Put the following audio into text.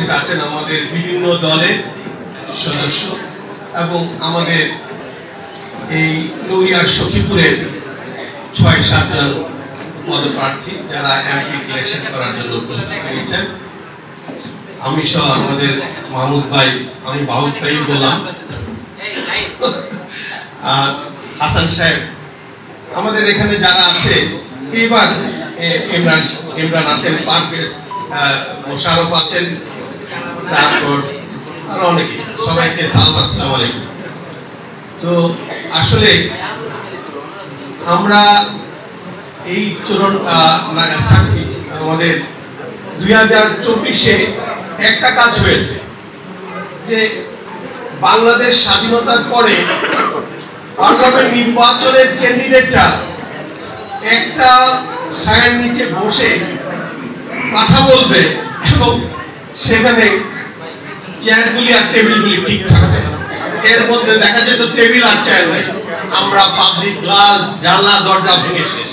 উপস্থিত আছেন আমাদের বিভিন্ন দলের সদস্য এবং আমাদের এই নড়িয়া সখীপুরের ৬-৭ জন পদপ্রার্থী যারা এমপি ইলেকশন করার জন্য প্রস্তুতি নিচ্ছেন। আমি সহ আমাদের মাহমুদ ভাই, আমি মাহমুদ ভাই বললাম, আর হাসান সাহেব, আমাদের এখানে যারা আছে এবার ইমরান আছেন, পারভেজ, মোশারফ আছেন, তারপর আরো অনেকে, সবাইকে সালাম, আসসালামু আলাইকুম। তো আসলে আমরা এই চরণটা আমাদের 2024-এ একটা কাজ হয়েছে যে বাংলাদেশ স্বাধীনতার পরে পার্লামেন্ট নির্বাচনের ক্যান্ডিডেটরা একটা ছায়ার নিচে বসে কথা বলবে এবং সেখানে চেয়ারগুলি আর টেবিলগুলি ঠিক থাকবে না। এর মধ্যে দেখা যেত টেবিল আর চেয়ার নাই, আমরা পাবলিক গ্লাস জানলা দরজা ভেঙে শেষ।